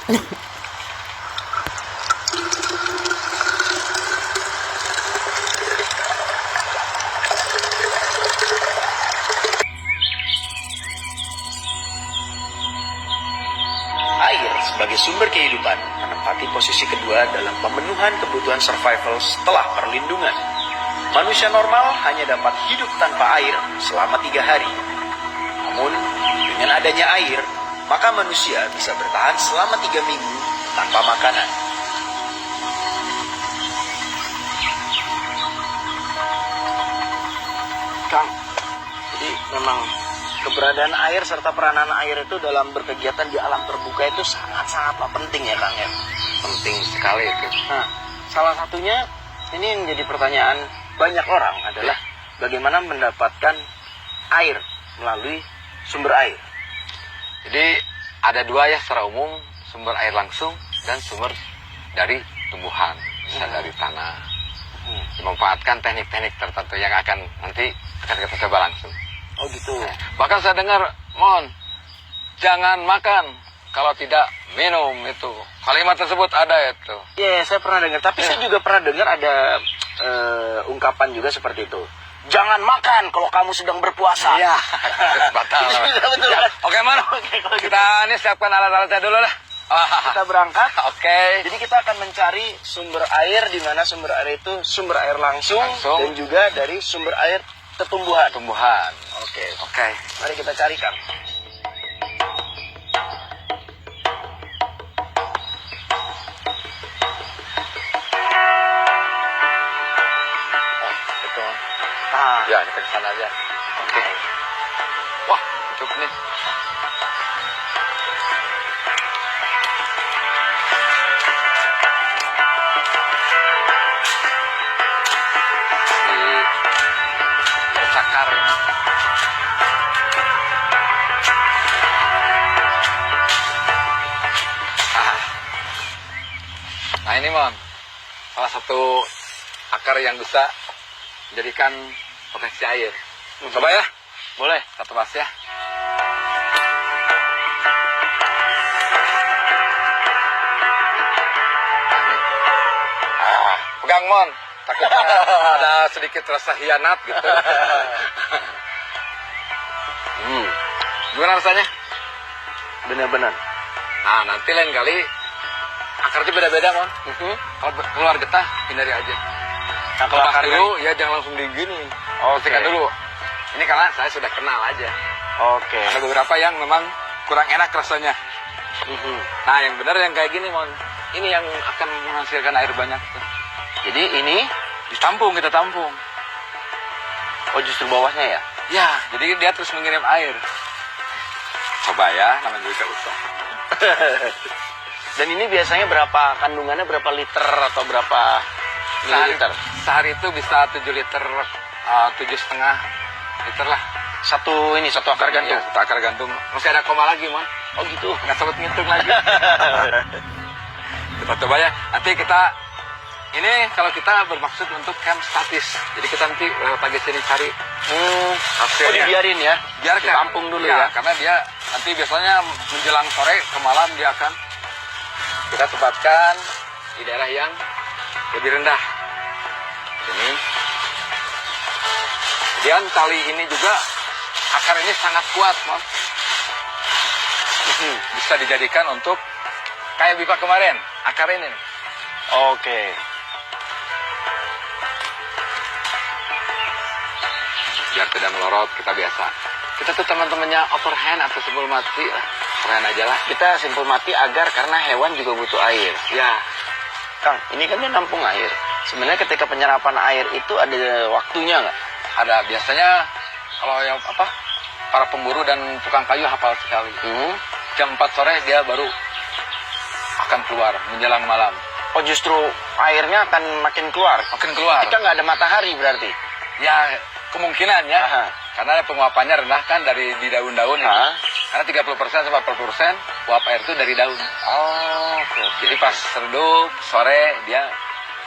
Air sebagai sumber kehidupan menempati posisi kedua dalam pemenuhan kebutuhan survival setelah perlindungan. Manusia normal hanya dapat hidup tanpa air selama 3 hari. Namun, dengan adanya air, maka manusia bisa bertahan selama 3 minggu tanpa makanan. Kang, jadi memang keberadaan air serta peranan air itu dalam berkegiatan di alam terbuka itu sangat-sangat penting ya Kang ya. Penting sekali itu. Nah, salah satunya ini yang jadi pertanyaan banyak orang adalah bagaimana mendapatkan air melalui sumber air. Jadi ada 2 ya secara umum, sumber air langsung dan sumber dari tumbuhan, bisa dari tanah. Memanfaatkan teknik-teknik tertentu yang akan kita coba langsung. Oh gitu. Bahkan saya dengar, Mon, jangan makan kalau tidak minum itu. Kalimat tersebut ada itu. Iya, saya pernah dengar. Tapi saya juga pernah dengar ada ungkapan juga seperti itu. Jangan makan kalau kamu sedang berpuasa. Iya, batal. Betul. Ya. Oke, Mon. Kalau Kita ini siapkan alat-alatnya dulu lah. kita berangkat. Oke. Jadi kita akan mencari sumber air di mana sumber air itu sumber air langsung. Dan juga dari sumber air tumbuhan. Oke. Mari kita cari, Kang. Ya, kita ke sana aja. Oke. Wah, cukup nih. Cakar ini. Nah ini Mon, salah satu akar yang bisa menjadikan potensi air. Coba ya, boleh satu pas ya. Pegang Mon. Takutnya ada sedikit rasa hianat gitu. Gimana rasanya? Benar-benar. Nah, nanti lain kali akarnya beda-beda, Mon. Kalau keluar getah, hindari aja. Nah, kalau lepas dulu, ya jangan langsung digini. Pastikan dulu. Ini karena saya sudah kenal aja. Oke. Ada beberapa yang memang kurang enak rasanya. Nah, yang benar yang kayak gini, Mon. Ini yang akan menghasilkan air banyak. Jadi ini ditampung, kita tampung. Oh, justru bawahnya ya? Ya, jadi dia terus mengirim air. Coba ya, namanya juga usaha. Dan ini biasanya berapa kandungannya, berapa liter atau berapa mililiter? Sehari itu bisa 7 liter, 7,5 liter lah. Satu akar gantung? Ya, satu akar gantung. Masih ada koma lagi, Mon. Oh gitu? Nggak sempat ngitung lagi. Kita coba ya, nanti kita ini kalau kita bermaksud untuk camp statis. Jadi kita nanti pagi sini cari hasilnya. Oh, dibiarin ya? Biarkan. Ditampung dulu ya? Karena dia nanti biasanya menjelang sore ke malam dia akan kita tempatkan di daerah yang lebih rendah. Ini. Kemudian tali ini juga akar ini sangat kuat, Mon. Bisa dijadikan untuk kayak bipa kemarin, akar ini. Oke. Biar tidak melorot, kita biasa. Kita tuh teman-temannya overhand atau simpul mati lah. Overhand aja lah. Kita simpul mati agar karena hewan juga butuh air. Ya. Kang, ini kan dia nampung air. Sebenarnya ketika penyerapan air itu ada waktunya nggak? Ada. Biasanya kalau yang para pemburu dan tukang kayu hafal sekali. Jam 4 sore dia baru akan keluar menjelang malam. Oh, justru airnya akan makin keluar? Makin keluar. Ketika nggak ada matahari berarti? Ya, kemungkinan ya. Karena penguapannya rendah kan dari di daun-daun itu. Karena 30% sampai 40% uap air itu dari daun. Oh, jadi pas redup sore dia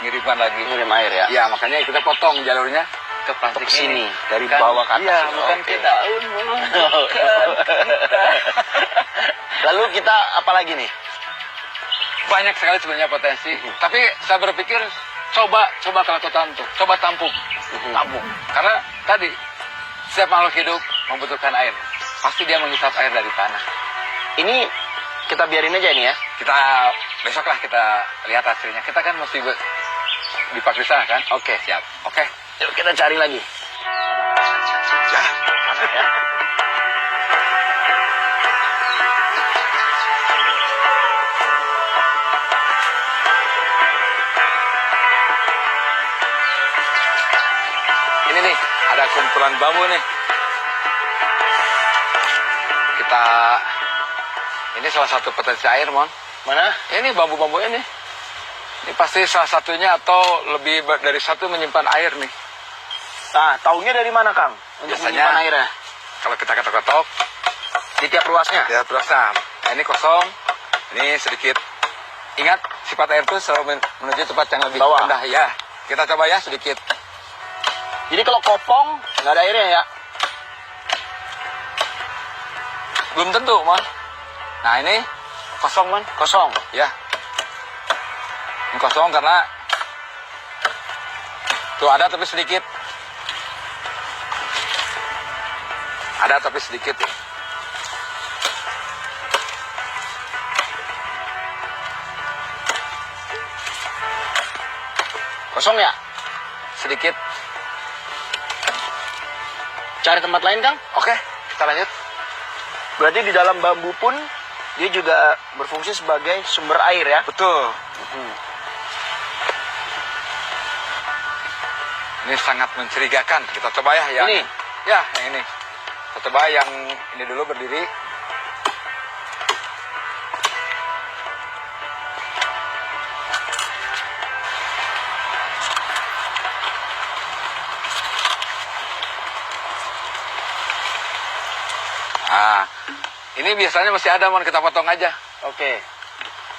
ngirimkan lagi. Ngirim air ya? Ya, makanya kita potong jalurnya ke plastik sini dari kan, bawah ke atas. Iya, bukan ke daun. Lalu kita apa lagi nih? banyak sekali sebenarnya potensi. Tapi saya berpikir coba kelakukan tuh, coba tampung. Karena tadi setiap makhluk hidup membutuhkan air. Pasti dia menghisap air dari tanah. Ini kita biarin aja ini ya. Kita besoklah kita lihat hasilnya. Kita kan mesti dipaksa kan? Oke. Siap. Oke. Yuk kita cari lagi. Ya. Mana ya? Ini nih, ada kumpulan bambu nih. Ini salah satu potensi air, Mon. Mana? Ini bambu-bambu ini. Ini pasti salah satunya atau lebih dari satu menyimpan air nih. Nah, taunya dari mana, Kang? Untuk Biasanya, menyimpan airnya? Kalau kita ketok-ketok, Di tiap ruasnya? ya terusnya. Nah, ini kosong, ini sedikit. Ingat, sifat air itu selalu menuju tempat yang lebih Bawah. rendah. Ya, kita coba ya sedikit. Jadi kalau kopong, nggak ada airnya ya? Belum tentu, Mon. Nah, ini kosong, Mon. Kosong. Ya. Ini kosong karena tuh ada tapi sedikit. Ada tapi sedikit. Kosong ya? Sedikit. Cari tempat lain, Kang? Oke, kita lanjut. Berarti di dalam bambu pun dia juga berfungsi sebagai sumber air ya? Betul. Ini sangat mencurigakan. Kita coba ya yang Ini? Ya, yang ini. Kita coba yang ini dulu berdiri. Nah, ini biasanya masih ada, Mon. Kita potong aja. Oke.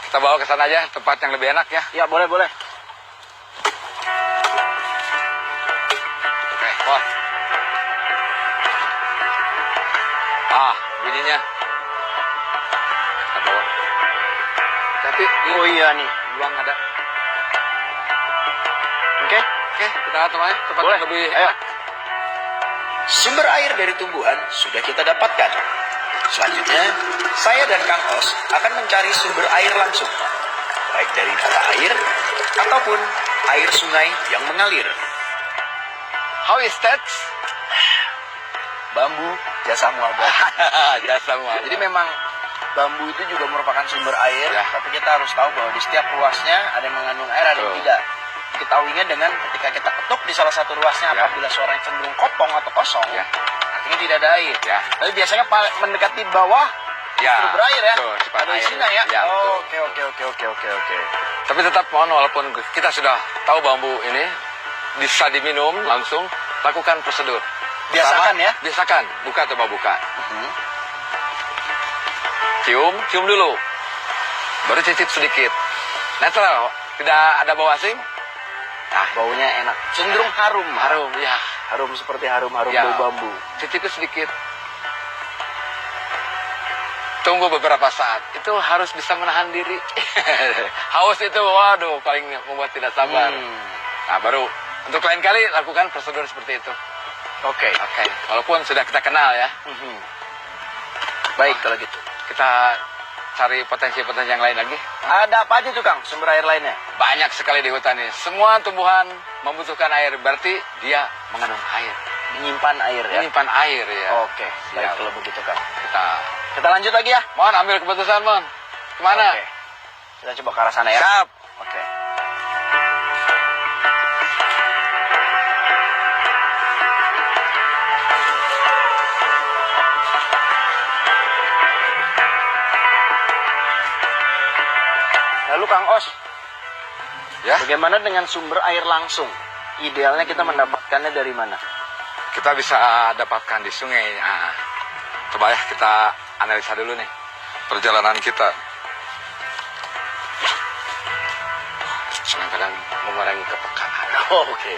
Kita bawa ke sana aja, tempat yang lebih enak ya. Ya, boleh, boleh. Oke, wah. Ah, bunyinya. Kita bawa. Tapi, Oh iya nih. buang ada. Oke. Oke, kita lihat teman, tempat Boleh. yang lebih Ayo. enak. Sumber air dari tumbuhan sudah kita dapatkan. Selanjutnya, saya dan Kang Os akan mencari sumber air langsung. Baik dari mata air, ataupun air sungai yang mengalir. How is that? Bambu, jasa muabah. Jasa muabah. Jadi memang bambu itu juga merupakan sumber air, Ya. tapi kita harus tahu bahwa di setiap ruasnya ada yang mengandung air, ada yang Betul. tidak. Ketahuinya dengan ketika kita ketuk di salah satu ruasnya, Ya. apabila suaranya cenderung kopong atau kosong, Ya. artinya tidak ada air. Ya. Tapi biasanya mendekati bawah Ya. sumber air ya, Betul, sifat ada air. isinya ya. Ya, Oh, betul. oke. Tapi tetap mohon, walaupun kita sudah tahu bambu ini bisa diminum langsung, lakukan prosedur. Biasakan ya. Biasakan, buka coba buka. Mhm. Cium dulu. Baru cicip sedikit. Netral, tidak ada bau asing. Nah, Baunya enak, cenderung harum. harum, ya. Harum seperti harum Ya. bau bambu. Cicipnya sedikit. Tunggu beberapa saat. Itu harus bisa menahan diri. Haus itu, waduh, paling membuat tidak sabar. Nah, baru untuk lain kali lakukan prosedur seperti itu. Oke. Oke. Walaupun sudah kita kenal ya, Mhm. Baik kalau gitu. kita cari potensi-potensi yang lain lagi. Ada apa aja tuh Kang sumber air lainnya? Banyak sekali di hutan ini. Semua tumbuhan membutuhkan air, berarti dia mengandung air. Menyimpan air ya. Menyimpan air ya. Oke. Baik Siap. kalau begitu Kang. Kita, Kita lanjut lagi ya. mohon ambil keputusan, Mon. Kemana? Oke. Kita coba ke arah sana ya. Siap. Oke. Lalu Kang Os, Ya, bagaimana dengan sumber air langsung? Idealnya kita mendapatkannya dari mana? kita bisa dapatkan di sungai. Nah, coba ya kita analisa dulu nih perjalanan kita. Kadang-kadang mengurangi kepekaan. Oke.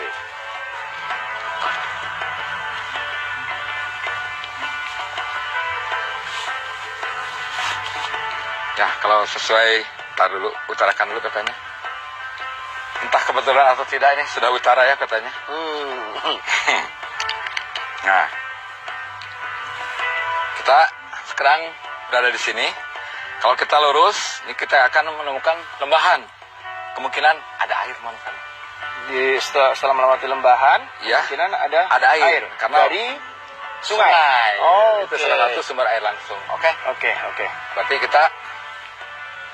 Ya, kalau sesuai Tar dulu, utarakan dulu petanya. Entah kebetulan atau tidak ini sudah utara ya petanya. Nah, kita sekarang berada di sini. Kalau kita lurus, ini kita akan menemukan lembahan. Kemungkinan ada air mana sana. Setelah melewati lembahan, Ya. kemungkinan ada Air. Karena dari sungai. Oh, itu oke. salah satu sumber air langsung. Oke. Oke. Berarti kita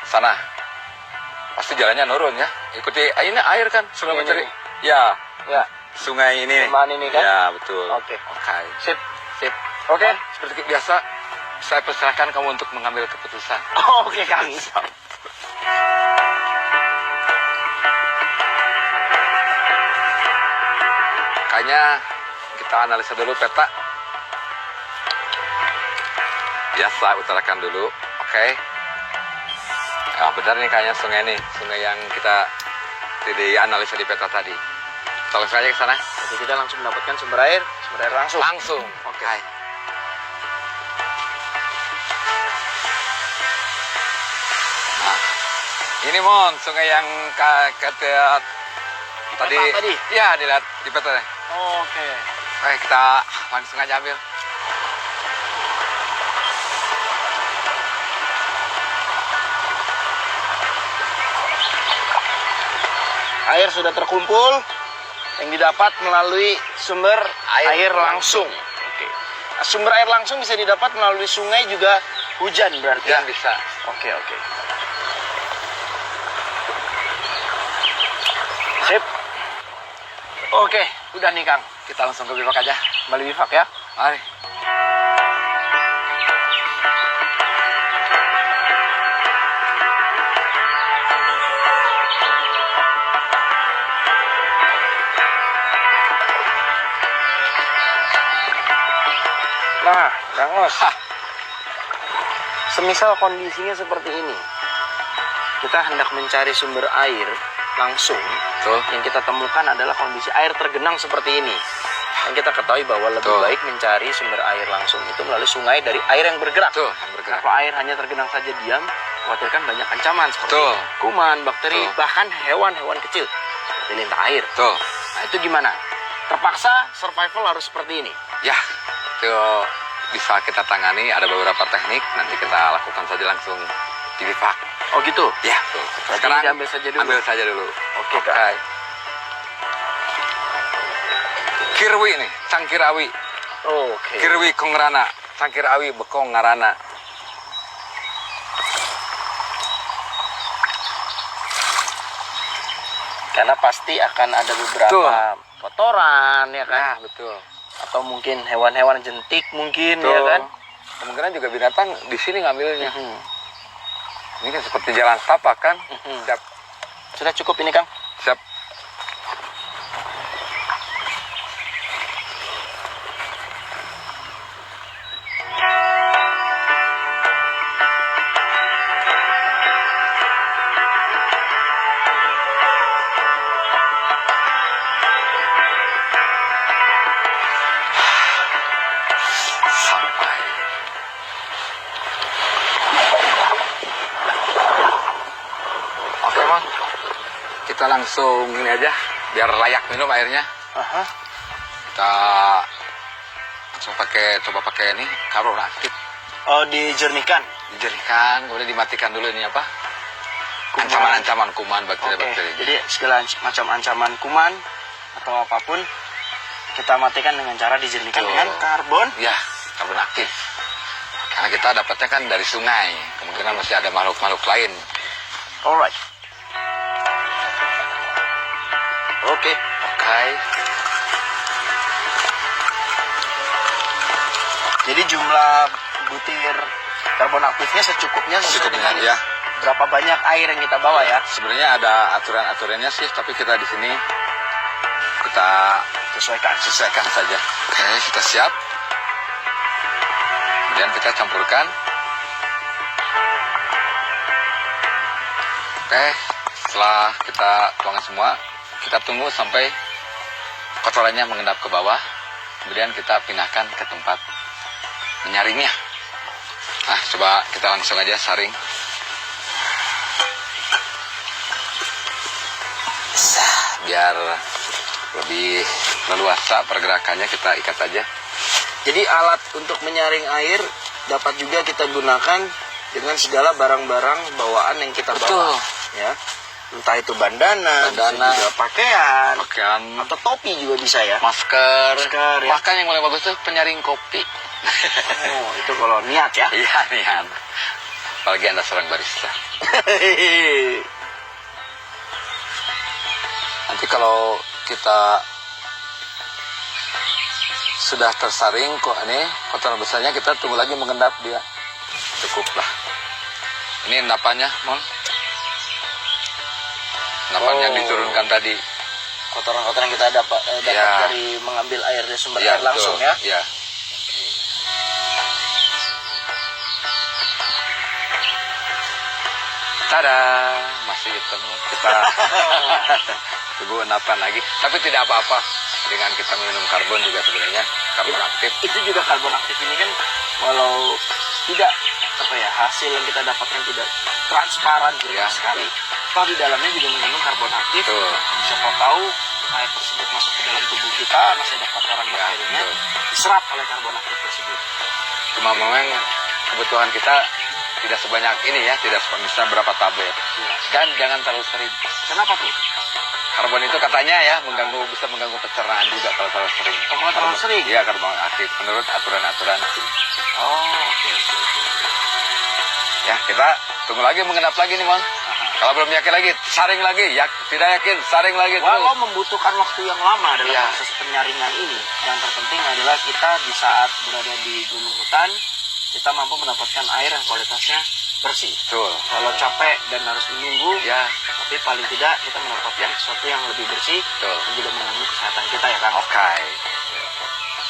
sana. Pasti jalannya nurun ya. Ikuti ini air kan, sungai Ini. mencari. Ya, Ya. sungai ini. Lembahan ini kan? Ya, betul. Oke. Sip. Oke. Seperti biasa, saya persilahkan kamu untuk mengambil keputusan. Oke, Kang. Kayaknya kita analisa dulu peta. Biasa, utarakan dulu. Oke. Ya, benar nih kayaknya sungai ini. Sungai yang kita analisa di peta tadi. Kita langsung aja ke sana. Jadi kita langsung mendapatkan sumber air langsung. Langsung. Oke. Nah, ini Mon, sungai yang kata tadi. Ya, dilihat di peta. Oke. Oke, kita langsung aja ambil. Air sudah terkumpul yang didapat melalui sumber air langsung. Oke. Sumber air langsung bisa didapat melalui sungai juga hujan berarti. Ya, bisa. Oke. Sip. Oke, udah nih Kang. Kita langsung ke bivak aja. Kembali bivak ya. Mari. Nah, Kang Os. Semisal kondisinya seperti ini. Kita hendak mencari sumber air langsung. Tuh. Yang kita temukan adalah kondisi air tergenang seperti ini. Yang kita ketahui bahwa lebih Tuh. baik mencari sumber air langsung itu melalui sungai dari air yang bergerak. Tuh, yang bergerak. Kalau air hanya tergenang saja diam, khawatirkan banyak ancaman seperti Tuh. kuman, bakteri, Tuh. bahkan hewan-hewan kecil seperti lintah air. Tuh. Nah itu gimana? Terpaksa survival harus seperti ini. Ya, itu bisa kita tangani. Ada beberapa teknik. Nanti kita lakukan saja langsung di bivak. Oh gitu? Ya, tuh. Berarti Sekarang diambil saja dulu. Ambil saja dulu. Oke, Kak. Kirwi nih, cangkirawi. Oke. Kirwi kongrana, cangkirawi bekong ngarana. Karena pasti akan ada beberapa Tuh. kotoran ya kan? Nah, betul. Atau mungkin hewan-hewan jentik mungkin Tuh. ya kan? Kemungkinan juga binatang di sini ngambilnya. Mhm. Ini kan seperti jalan setapak kan? Mhm. Siap, Sudah cukup ini Kang? siap. Sampai. Oke, Mang. Kita langsung ini aja, biar layak minum airnya. Aha. Kita langsung coba pakai ini, karung aktif. Oh dijernihkan. Dijernihkan, kemudian dimatikan dulu ini apa? Kuman. Ancaman-ancaman kuman, Oke. bakteri-bakteri. Jadi segala macam ancaman kuman atau apapun kita matikan dengan cara dijernihkan Tuh. dengan karbon. Ya, karbon aktif. Karena kita dapatnya kan dari sungai, kemungkinan masih ada makhluk-makhluk lain. Alright. Oke. Oke. Jadi jumlah butir karbon aktifnya secukupnya sesuai Secukupnya, dengan ya. berapa banyak air yang kita bawa ya. Sebenarnya ada aturan-aturannya sih, tapi kita di sini kita sesuaikan saja. Oke, kita siap. Kemudian kita campurkan. Oke, setelah kita tuangkan semua, kita tunggu sampai kotorannya mengendap ke bawah. Kemudian kita pindahkan ke tempat menyaringnya. Nah, coba kita langsung aja saring. biar lebih leluasa pergerakannya kita ikat aja. Jadi alat untuk menyaring air dapat juga kita gunakan dengan segala barang-barang bawaan yang kita bawa. Betul. Ya, entah itu bandana, bisa juga pakaian, atau topi juga bisa ya. Masker, ya. Bahkan yang paling bagus tuh penyaring kopi. Oh, itu kalau niat ya. Iya, niat. Apalagi Anda seorang barista. Nanti kalau kita sudah tersaring kok ini kotoran besarnya, kita tunggu lagi mengendap dia. Cukuplah. Ini endapannya, Mon. Endapan yang diturunkan tadi. Kotoran-kotoran yang kita dapat Ya. dari mengambil air dari sumber Ya, air langsung ya. Ya. Tada, masih hitam. Kita tunggu endapan lagi. Tapi tidak apa-apa. Dengan kita minum karbon juga sebenarnya karbon aktif. Itu juga karbon aktif ini kan, walau tidak hasil yang kita dapatkan tidak transparan Ya. sekali, toh di dalamnya juga mengandung karbon aktif. Betul. Siapa tahu air tersebut masuk ke dalam tubuh kita, masih ada kotoran bakterinya, betul. diserap oleh karbon aktif tersebut. Cuma memang kebutuhan kita tidak sebanyak ini ya, tidak misalnya berapa tablet. Dan jangan terlalu sering. Kenapa tuh? Karbon itu katanya ya bisa mengganggu pencernaan juga kalau terlalu sering. Oh, kalau terlalu sering? Iya, karbon aktif menurut aturan-aturan. Oh, oke. Ya, kita tunggu lagi mengendap lagi nih, Mon. Kalau belum yakin lagi, saring lagi. Ya, tidak yakin, saring lagi terus. Walau membutuhkan waktu yang lama dalam Ya. proses penyaringan ini, yang terpenting adalah kita di saat berada di gunung hutan, kita mampu mendapatkan air yang kualitasnya bersih. Betul. Kalau capek dan harus menunggu, Ya, tapi paling tidak kita mendapatkan sesuatu yang lebih bersih betul. dan juga mengganggu kesehatan kita ya, Kang. Oke.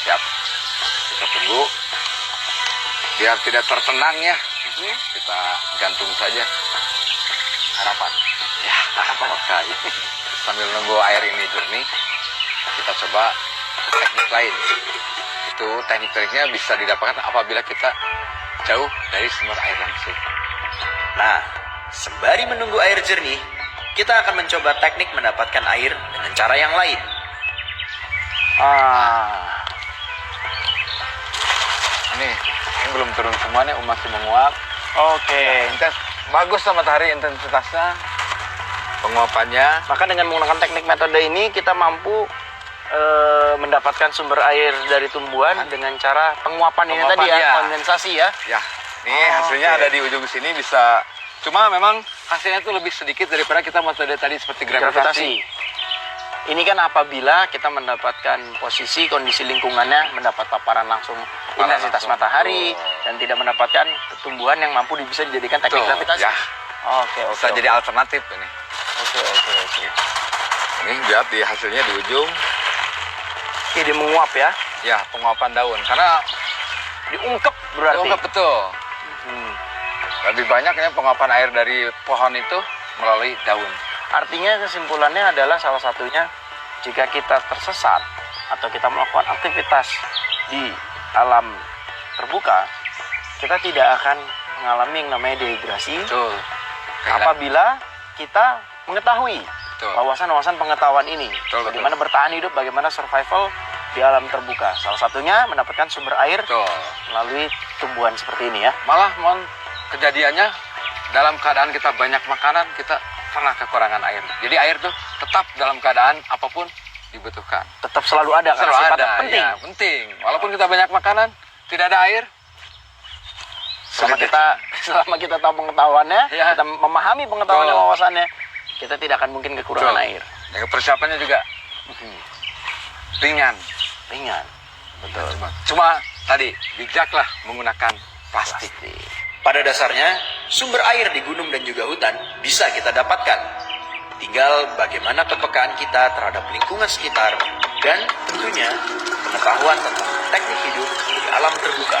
Siap. Kita tunggu. Biar tidak tertenang ya. Kita gantung saja. Harapan. Ya, oke. Sambil nunggu air ini jernih, kita coba teknik lain. Itu teknik-tekniknya bisa didapatkan apabila kita jauh dari sumber air langsung. Nah, sembari menunggu air jernih, kita akan mencoba teknik mendapatkan air dengan cara yang lain. Ini belum turun semuanya, masih menguap. Oke. Bagus sama matahari intensitasnya, penguapannya. Maka dengan menggunakan teknik metode ini kita mampu mendapatkan sumber air dari tumbuhan dengan cara penguapan ini tadi ya, Penguapan, ya. kondensasi ya. Ya, ini hasilnya oke. ada di ujung sini bisa. Cuma memang hasilnya itu lebih sedikit daripada kita metode tadi seperti gravitasi. Ini kan apabila kita mendapatkan posisi kondisi lingkungannya mendapat paparan langsung intensitas langsung, matahari betul. dan tidak mendapatkan tumbuhan yang mampu bisa dijadikan teknik Betul, gravitasi. ya. Oke. Bisa jadi alternatif ini. Oke. Ini lihat di hasilnya di ujung. Ini menguap ya. Ya, penguapan daun. Karena Diungkep berarti. diungkap betul. Hmm. Lebih banyak ya penguapan air dari pohon itu melalui daun. Artinya kesimpulannya adalah salah satunya jika kita tersesat atau kita melakukan aktivitas di alam terbuka, kita tidak akan mengalami yang namanya dehidrasi Betul. apabila kita mengetahui Betul. wawasan-wawasan pengetahuan ini. Betul. Bagaimana bertahan hidup, bagaimana survival di alam terbuka. Salah satunya mendapatkan sumber air Betul. melalui tumbuhan seperti ini ya. Malah kejadiannya dalam keadaan kita banyak makanan, kita pernah kekurangan air. Jadi air tuh tetap dalam keadaan apapun dibutuhkan. Tetap selalu ada karena Selalu sifatnya ada, penting. ya, penting. Walaupun kita banyak makanan, tidak ada air. Selama kita tahu pengetahuannya, Ya. kita memahami pengetahuan dan Betul. wawasannya, kita tidak akan mungkin kekurangan Betul. air. Ya, persiapannya juga ringan. Ringan. Betul. Cuma tadi bijaklah menggunakan plastik. Pada dasarnya, sumber air di gunung dan juga hutan bisa kita dapatkan. Tinggal bagaimana kepekaan kita terhadap lingkungan sekitar dan tentunya pengetahuan tentang teknik hidup di alam terbuka.